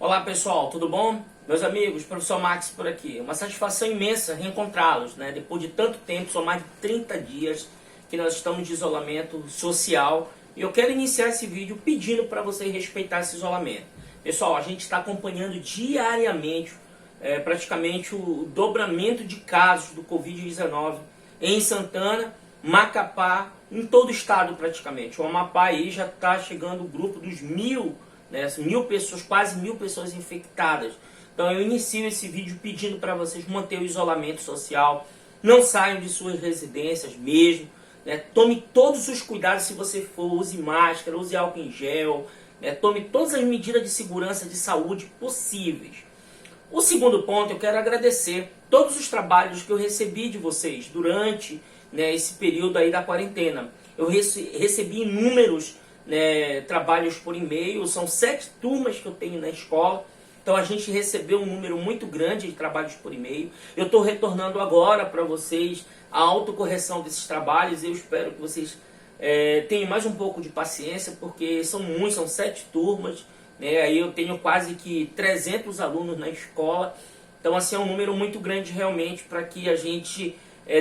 Olá pessoal, tudo bom? Meus amigos, professor Max por aqui. Uma satisfação imensa reencontrá-los, né? Depois de tanto tempo, são mais de 30 dias que nós estamos de isolamento social. E eu quero iniciar esse vídeo pedindo para vocês respeitar esse isolamento. Pessoal, a gente está acompanhando diariamente praticamente o dobramento de casos do Covid-19 em Santana, Macapá, em todo o estado praticamente. O Amapá aí já está chegando o grupo dos 1.000, né, 1.000 pessoas, quase 1.000 pessoas infectadas. Então eu inicio esse vídeo pedindo para vocês manter o isolamento social, não saiam de suas residências mesmo, né, tome todos os cuidados se você for, use máscara, use álcool em gel, né, tome todas as medidas de segurança, de saúde possíveis. O segundo ponto, eu quero agradecer todos os trabalhos que eu recebi de vocês durante, né, esse período aí da quarentena. Eu recebi inúmeros, né, trabalhos por e-mail, são 7 turmas que eu tenho na escola, então a gente recebeu um número muito grande de trabalhos por e-mail. Eu estou retornando agora para vocês a autocorreção desses trabalhos, eu espero que vocês tenham mais um pouco de paciência, porque são muitos, são 7 turmas, né, aí eu tenho quase que 300 alunos na escola, então assim é um número muito grande realmente para que a gente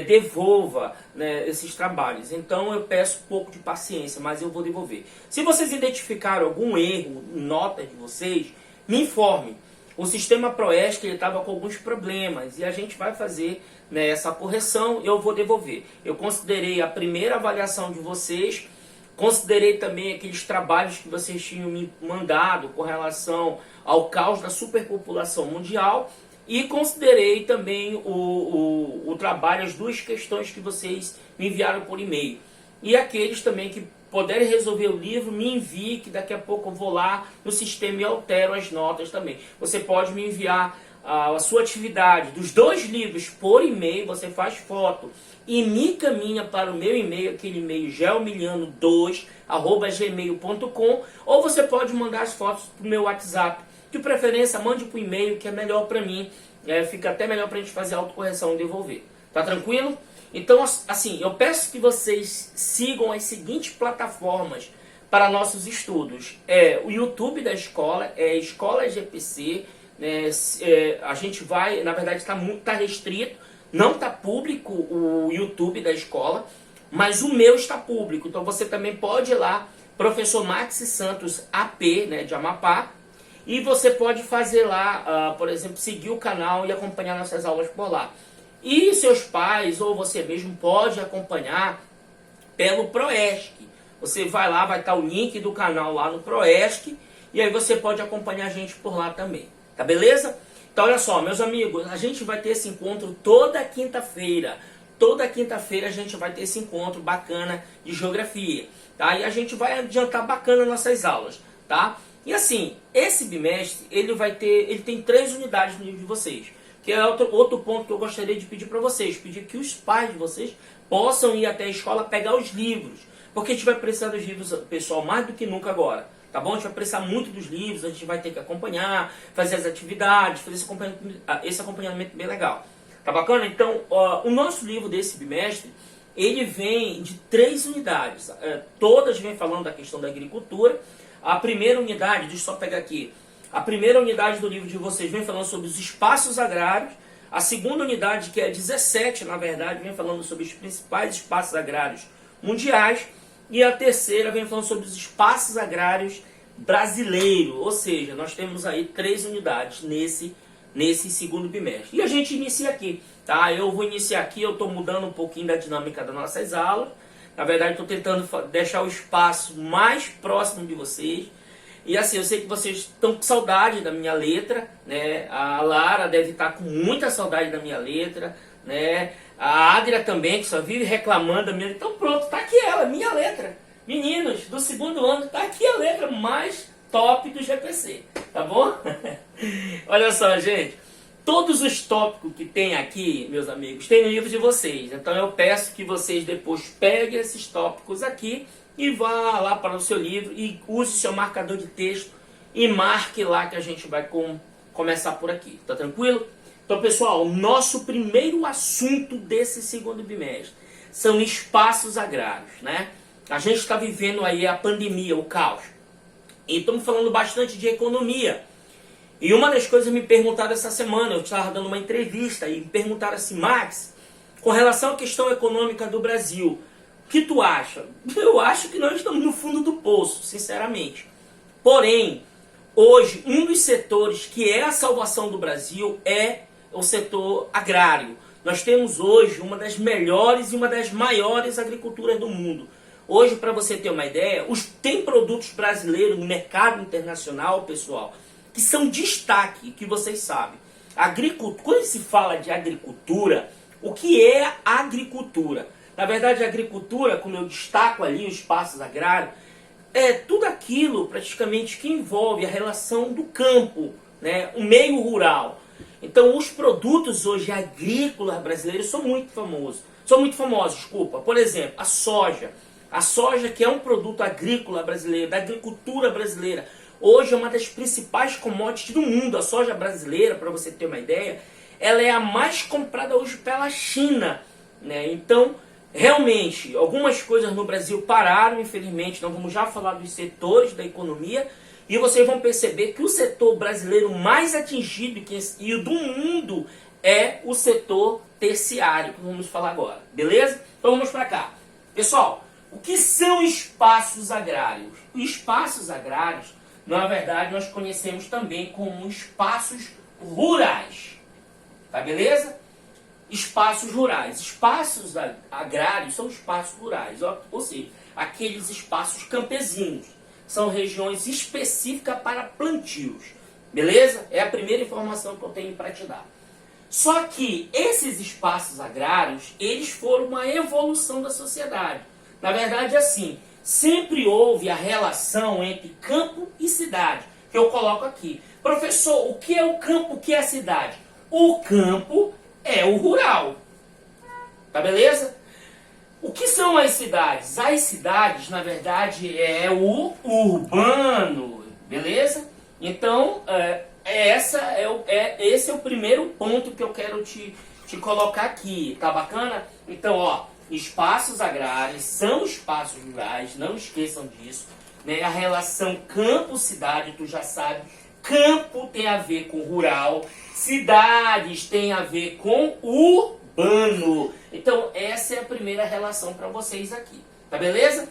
devolva, né, esses trabalhos. Então eu peço um pouco de paciência, mas eu vou devolver. Se vocês identificaram algum erro em nota de vocês, me informe. O sistema Proesc estava com alguns problemas e a gente vai fazer, né, essa correção e eu vou devolver. Eu considerei a primeira avaliação de vocês, considerei também aqueles trabalhos que vocês tinham me mandado com relação ao caos da superpopulação mundial e considerei também o trabalho, as 2 questões que vocês me enviaram por e-mail. E aqueles também que puderem resolver o livro, me envie, que daqui a pouco eu vou lá no sistema e altero as notas também. Você pode me enviar a sua atividade dos 2 livros por e-mail, você faz foto e me caminha para o meu e-mail, aquele e-mail geomiliano2@gmail.com, ou você pode mandar as fotos para o meu WhatsApp. De preferência, mande para o e-mail, que é melhor para mim, fica até melhor para a gente fazer a autocorreção e devolver. Tá tranquilo? Então, assim, eu peço que vocês sigam as seguintes plataformas para nossos estudos. O YouTube da escola, Escola GPC, né, a gente vai, na verdade está restrito, não está público o YouTube da escola, mas o meu está público, então você também pode ir lá, Professor Max Santos AP, né, de Amapá, e você pode fazer lá, por exemplo, seguir o canal e acompanhar nossas aulas por lá. E seus pais ou você mesmo pode acompanhar pelo Proesc. Você vai lá, vai estar o link do canal lá no Proesc, e aí você pode acompanhar a gente por lá também. Tá beleza? Então olha só, meus amigos, a gente vai ter esse encontro toda quinta-feira. Toda quinta-feira a gente vai ter esse encontro bacana de geografia, tá? E a gente vai adiantar bacana nossas aulas, tá? E assim, esse bimestre ele tem 3 unidades no livro de vocês, que é outro ponto que eu gostaria de pedir para vocês, pedir que os pais de vocês possam ir até a escola pegar os livros, porque a gente vai precisar dos livros, pessoal, mais do que nunca agora. Tá bom? A gente vai precisar muito dos livros, a gente vai ter que acompanhar, fazer as atividades, fazer esse acompanhamento bem legal. Tá bacana? Então, o nosso livro desse bimestre, ele vem de 3 unidades. Todas vêm falando da questão da agricultura. A primeira unidade, deixa eu só pegar aqui. A primeira unidade do livro de vocês vem falando sobre os espaços agrários. A segunda unidade, que é 17, na verdade, vem falando sobre os principais espaços agrários mundiais. E a terceira vem falando sobre os espaços agrários brasileiros, ou seja, nós temos aí 3 unidades nesse segundo bimestre. E a gente inicia aqui, tá? Eu vou iniciar aqui, eu estou mudando um pouquinho da dinâmica das nossas aulas. Na verdade, estou tentando deixar o espaço mais próximo de vocês. E assim, eu sei que vocês estão com saudade da minha letra, né? A Lara deve estar com muita saudade da minha letra, né? A Adria também, que só vive reclamando da minha letra. Então pronto, tá aqui ela, minha letra. Meninos, do segundo ano, tá aqui a letra mais top do GPC, tá bom? Olha só, gente. Todos os tópicos que tem aqui, meus amigos, tem no livro de vocês. Então eu peço que vocês depois peguem esses tópicos aqui e vá lá para o seu livro e use seu marcador de texto e marque lá que a gente vai começar por aqui. Tá tranquilo? Então, pessoal, o nosso primeiro assunto desse segundo bimestre são espaços agrários, né? A gente está vivendo aí a pandemia, o caos. E estamos falando bastante de economia. E uma das coisas me perguntaram essa semana, eu estava dando uma entrevista e me perguntaram assim, Max, com relação à questão econômica do Brasil, o que tu acha? Eu acho que nós estamos no fundo do poço, sinceramente. Porém, hoje, um dos setores que é a salvação do Brasil é o setor agrário. Nós temos hoje uma das melhores e uma das maiores agriculturas do mundo. Hoje, para você ter uma ideia, tem produtos brasileiros no mercado internacional, pessoal, que são destaque, que vocês sabem. Quando se fala de agricultura, o que é agricultura? Na verdade, a agricultura, como eu destaco ali os espaços agrários, é tudo aquilo praticamente que envolve a relação do campo, né? O meio rural. Então, os produtos hoje agrícolas brasileiros são muito famosos. Por exemplo, a soja. A soja, que é um produto agrícola brasileiro, da agricultura brasileira, hoje é uma das principais commodities do mundo. A soja brasileira, para você ter uma ideia, ela é a mais comprada hoje pela China, né? Então, realmente, algumas coisas no Brasil pararam, infelizmente. Nós vamos já falar dos setores da economia. E vocês vão perceber que o setor brasileiro mais atingido e do mundo é o setor terciário, que vamos falar agora. Beleza? Então vamos para cá. Pessoal, o que são espaços agrários? Os espaços agrários, na verdade, nós conhecemos também como espaços rurais. Tá beleza? Espaços rurais. Espaços agrários são espaços rurais, ou seja, aqueles espaços campesinos. São regiões específicas para plantios. Beleza? É a primeira informação que eu tenho para te dar. Só que esses espaços agrários, eles foram uma evolução da sociedade. Na verdade, assim, sempre houve a relação entre campo e cidade, que eu coloco aqui. Professor, o que é o campo, o que é a cidade? O campo é o rural. Tá beleza? O que são as cidades? As cidades, na verdade, é o urbano, beleza? Então, esse é o primeiro ponto que eu quero te colocar aqui, tá bacana? Então, ó, espaços agrários são espaços rurais, não esqueçam disso, né? A relação campo-cidade, tu já sabe, campo tem a ver com rural, cidades tem a ver com urbano. Então, essa é a primeira relação para vocês aqui. Tá beleza?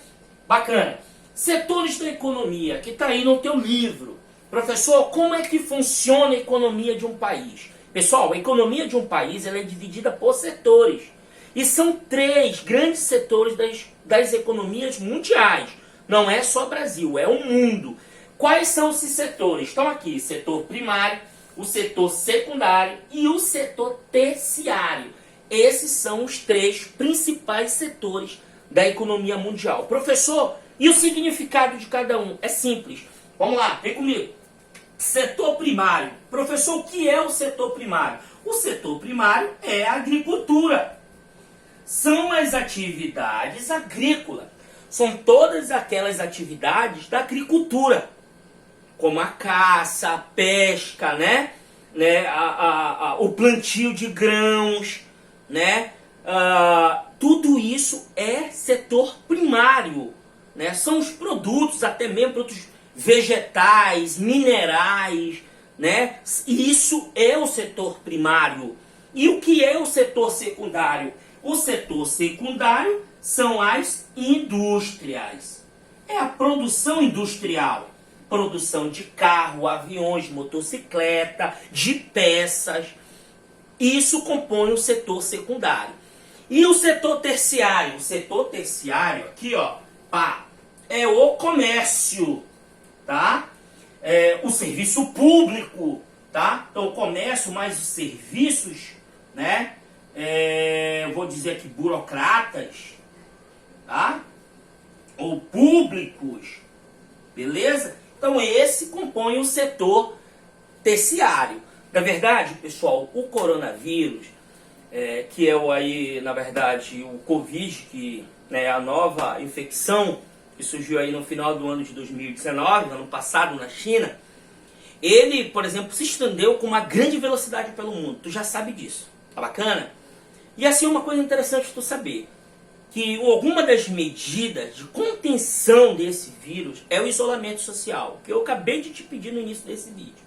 Bacana. Setores da economia, que está aí no teu livro. Professor, como é que funciona a economia de um país? Pessoal, a economia de um país ela é dividida por setores. E são 3 grandes setores das economias mundiais. Não é só Brasil, é o mundo. Quais são esses setores? Estão aqui, setor primário, o setor secundário e o setor terciário. Esses são os 3 principais setores da economia mundial. Professor, e o significado de cada um? É simples. Vamos lá, vem comigo. Setor primário. Professor, o que é o setor primário? O setor primário é a agricultura. São as atividades agrícolas. São todas aquelas atividades da agricultura, como a caça, a pesca, né? O plantio de grãos, né? Tudo isso é setor primário, né? São os produtos, até mesmo produtos vegetais, minerais, né? Isso é o setor primário. E o que é o setor secundário? O setor secundário são as indústrias. É a produção industrial. Produção de carro, aviões, motocicleta, de peças. Isso compõe o setor secundário. E o setor terciário? O setor terciário, aqui ó, é o comércio, tá? É o serviço público, tá? Então o comércio mais os serviços, né? Eu vou dizer aqui burocratas, tá? Ou públicos, beleza? Então esse compõe o setor terciário. Na verdade, pessoal, o coronavírus, que é aí, na verdade, o Covid, que é a nova infecção que surgiu aí no final do ano de 2019, no ano passado na China, ele, por exemplo, se estendeu com uma grande velocidade pelo mundo. Tu já sabe disso, tá bacana? E assim, uma coisa interessante tu saber, que alguma das medidas de contenção desse vírus é o isolamento social, que eu acabei de te pedir no início desse vídeo.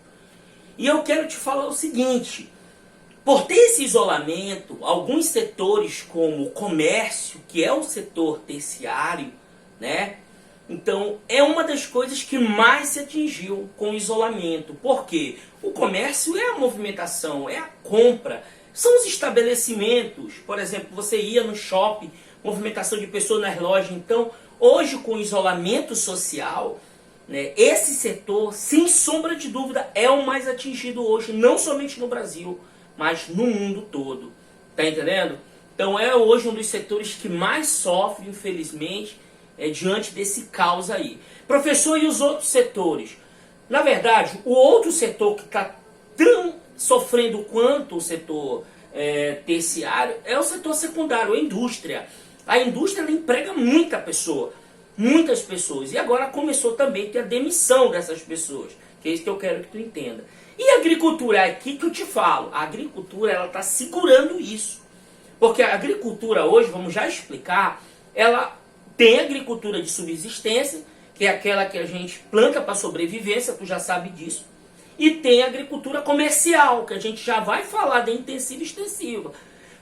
E eu quero te falar o seguinte, por ter esse isolamento, alguns setores como o comércio, que é o setor terciário, né? Então, é uma das coisas que mais se atingiu com o isolamento. Por quê? O comércio é a movimentação, é a compra, são os estabelecimentos. Por exemplo, você ia no shopping, movimentação de pessoas nas lojas. Então, hoje com o isolamento social, né, esse setor, sem sombra de dúvida, é o mais atingido hoje, não somente no Brasil, mas no mundo todo. Tá entendendo? Então, é hoje um dos setores que mais sofre, infelizmente, diante desse caos aí. Professor, e os outros setores? Na verdade, o outro setor que está tão sofrendo quanto o setor terciário é o setor secundário, a indústria. A indústria ela emprega muitas pessoas. E agora começou também a ter a demissão dessas pessoas, que é isso que eu quero que tu entenda. E a agricultura, é aqui que eu te falo, a agricultura ela está segurando isso. Porque a agricultura hoje, vamos já explicar, ela tem agricultura de subsistência, que é aquela que a gente planta para sobrevivência, tu já sabe disso. E tem agricultura comercial, que a gente já vai falar da intensiva e extensiva.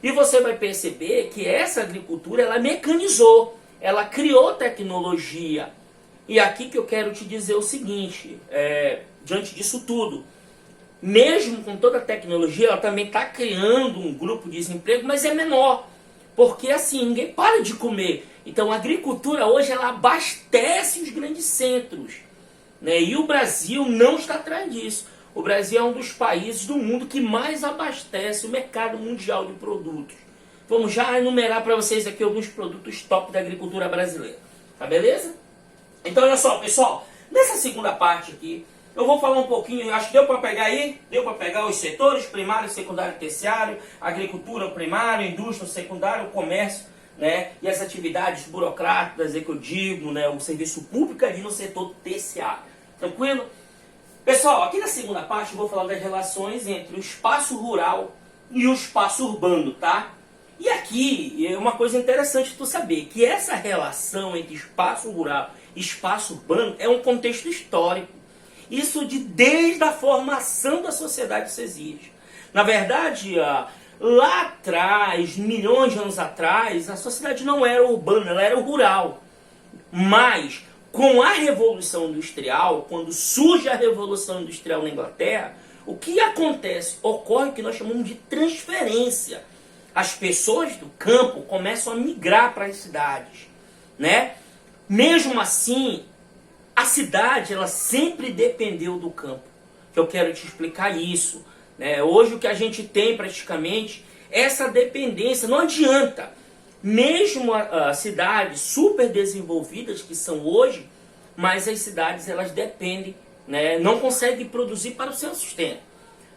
E você vai perceber que essa agricultura, ela mecanizou, ela criou tecnologia. E aqui que eu quero te dizer o seguinte, diante disso tudo, mesmo com toda a tecnologia, ela também está criando um grupo de desemprego, mas é menor. Porque assim, ninguém para de comer. Então a agricultura hoje ela abastece os grandes centros, né? E o Brasil não está atrás disso. O Brasil é um dos países do mundo que mais abastece o mercado mundial de produtos. Vamos já enumerar para vocês aqui alguns produtos top da agricultura brasileira. Tá beleza? Então olha só, pessoal. Nessa segunda parte aqui, eu vou falar um pouquinho, acho que deu para pegar aí? Deu para pegar os setores, primário, secundário e terciário, agricultura, primário, indústria, secundário, comércio, né? E as atividades burocráticas, que eu digo, né? O serviço público ali no setor terciário. Tranquilo? Pessoal, aqui na segunda parte eu vou falar das relações entre o espaço rural e o espaço urbano, tá? E aqui é uma coisa interessante tu saber, que essa relação entre espaço rural e espaço urbano é um contexto histórico. Isso desde a formação da sociedade se exige. Na verdade, lá atrás, milhões de anos atrás, a sociedade não era urbana, ela era rural. Mas, com a Revolução Industrial, quando surge a Revolução Industrial na Inglaterra, o que acontece? Ocorre o que nós chamamos de transferência. As pessoas do campo começam a migrar para as cidades, né? Mesmo assim, a cidade ela sempre dependeu do campo. Eu quero te explicar isso, né? Hoje o que a gente tem praticamente é essa dependência. Não adianta. Mesmo as cidades super desenvolvidas que são hoje, mas as cidades elas dependem, né? Não conseguem produzir para o seu sustento.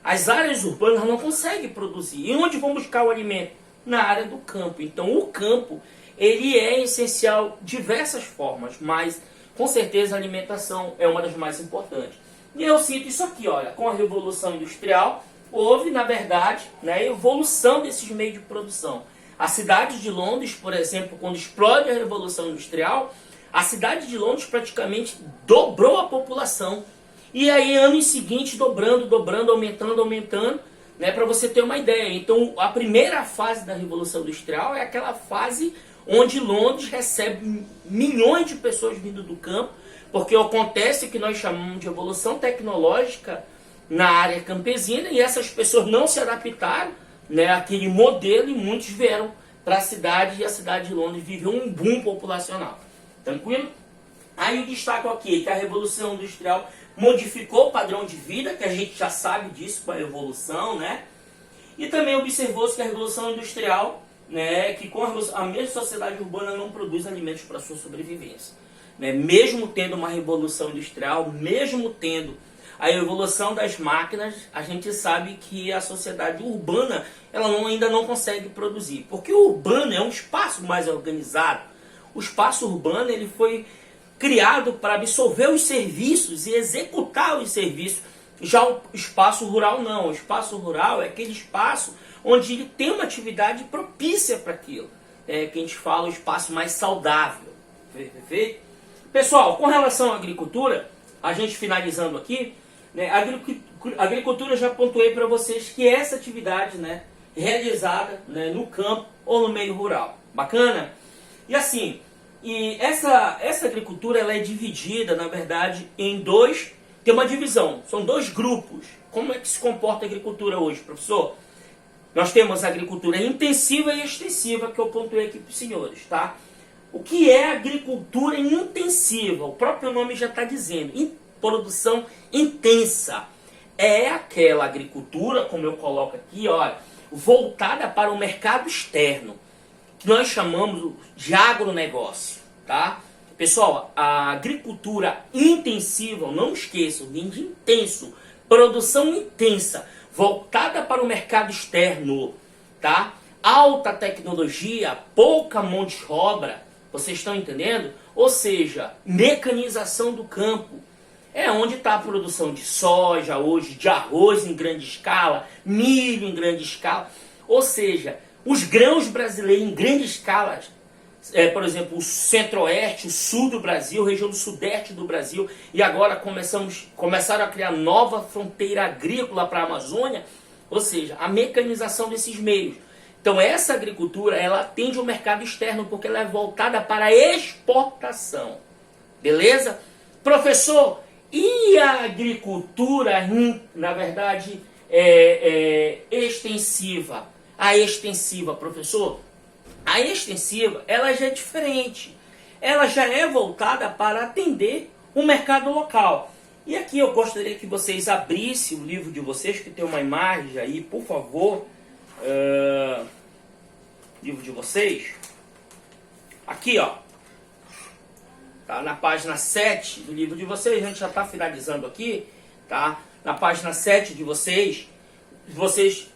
As áreas urbanas não conseguem produzir. E onde vão buscar o alimento? Na área do campo. Então o campo ele é essencial de diversas formas, mas com certeza a alimentação é uma das mais importantes. E eu cito isso aqui, olha, com a Revolução Industrial, houve, na verdade, né, evolução desses meios de produção. A cidade de Londres, por exemplo, quando explode a Revolução Industrial, a cidade de Londres praticamente dobrou a população. E aí, anos seguintes, dobrando, aumentando, né, para você ter uma ideia. Então, a primeira fase da Revolução Industrial é aquela fase onde Londres recebe milhões de pessoas vindo do campo, porque acontece o que nós chamamos de evolução tecnológica na área campesina, e essas pessoas não se adaptaram, né, àquele modelo, e muitos vieram para a cidade, e a cidade de Londres viveu um boom populacional. Tranquilo? Aí eu destaco aqui que a Revolução Industrial modificou o padrão de vida, que a gente já sabe disso com a evolução, né? E também observou-se que a Revolução Industrial, né, que com a mesma sociedade urbana não produz alimentos para sua sobrevivência. Né? Mesmo tendo uma revolução industrial, mesmo tendo a evolução das máquinas, a gente sabe que a sociedade urbana ela ainda não consegue produzir. Porque o urbano é um espaço mais organizado. O espaço urbano ele foi criado para absorver os serviços e executar os serviços. Já o espaço rural não. O espaço rural é aquele espaço onde ele tem uma atividade propícia para aquilo. Que a gente fala o espaço mais saudável. Perfeito? Pessoal, com relação à agricultura, a gente finalizando aqui, né, a Agricultura, eu já pontuei para vocês que é essa atividade, né, realizada, né, no campo ou no meio rural. Bacana? E assim, essa agricultura ela é dividida, na verdade, em dois, tem uma divisão, são dois grupos. Como é que se comporta a agricultura hoje, professor? Nós temos a agricultura intensiva e extensiva, que eu pontuei aqui para os senhores, tá? O que é agricultura intensiva? O próprio nome já está dizendo, produção intensa. É aquela agricultura, como eu coloco aqui, olha, voltada para o mercado externo, que nós chamamos de agronegócio, tá? Pessoal, a agricultura intensiva, não esqueçam, vem de intenso, produção intensa, voltada para o mercado externo, tá? Alta tecnologia, pouca mão de obra, vocês estão entendendo? Ou seja, mecanização do campo. É onde está a produção de soja hoje, de arroz em grande escala, milho em grande escala. Ou seja, os grãos brasileiros em grande escala, por exemplo, o centro-oeste, o sul do Brasil, região do sudeste do Brasil, e agora começaram a criar nova fronteira agrícola para a Amazônia, ou seja, a mecanização desses meios. Então essa agricultura, ela atende o mercado externo, porque ela é voltada para a exportação. Beleza? Professor, e a agricultura, na verdade, extensiva? A extensiva, professor? A extensiva, ela já é diferente. Ela já é voltada para atender o mercado local. E aqui eu gostaria que vocês abrissem o livro de vocês, que tem uma imagem aí, por favor. Livro de vocês. Aqui, ó. Tá na página 7 do livro de vocês, a gente já está finalizando aqui, tá? Na página 7 de vocês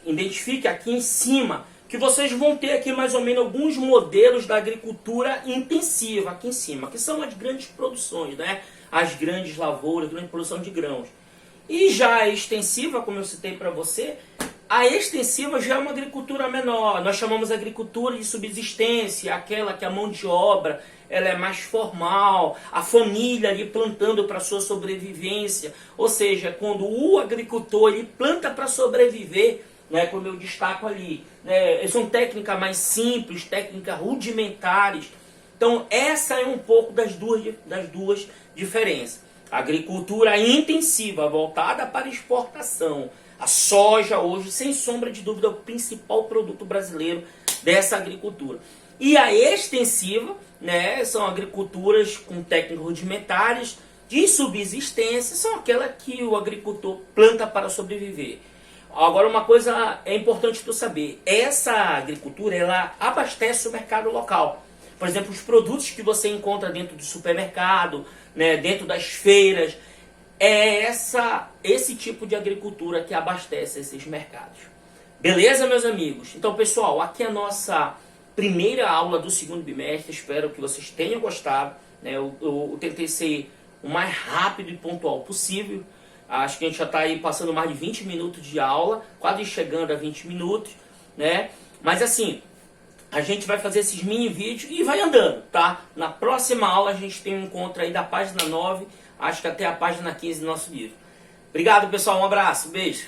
identifiquem aqui em cima, que vocês vão ter aqui mais ou menos alguns modelos da agricultura intensiva, aqui em cima, que são as grandes produções, né? As grandes lavouras, grande produção de grãos. E já a extensiva, como eu citei para você, a extensiva já é uma agricultura menor. Nós chamamos de agricultura de subsistência, aquela que a mão de obra ela é mais formal, a família ali plantando para sua sobrevivência. Ou seja, quando o agricultor ele planta para sobreviver, né, como eu destaco ali, né, são técnicas mais simples, técnicas rudimentares. Então essa é um pouco das duas diferenças. A agricultura intensiva, voltada para exportação. A soja hoje, sem sombra de dúvida, é o principal produto brasileiro dessa agricultura. E a extensiva, né, são agriculturas com técnicas rudimentares de subsistência, são aquelas que o agricultor planta para sobreviver. Agora, uma coisa é importante tu saber, essa agricultura ela abastece o mercado local. Por exemplo, os produtos que você encontra dentro do supermercado, né, dentro das feiras, é esse tipo de agricultura que abastece esses mercados. Beleza, meus amigos? Então, pessoal, aqui é a nossa primeira aula do segundo bimestre. Espero que vocês tenham gostado, né? Eu tentei ser o mais rápido e pontual possível. Acho que a gente já está aí passando mais de 20 minutos de aula, quase chegando a 20 minutos, né? Mas assim, a gente vai fazer esses mini vídeos e vai andando, tá? Na próxima aula a gente tem um encontro aí da página 9, acho que até a página 15 do nosso livro. Obrigado, pessoal. Um abraço. Beijo.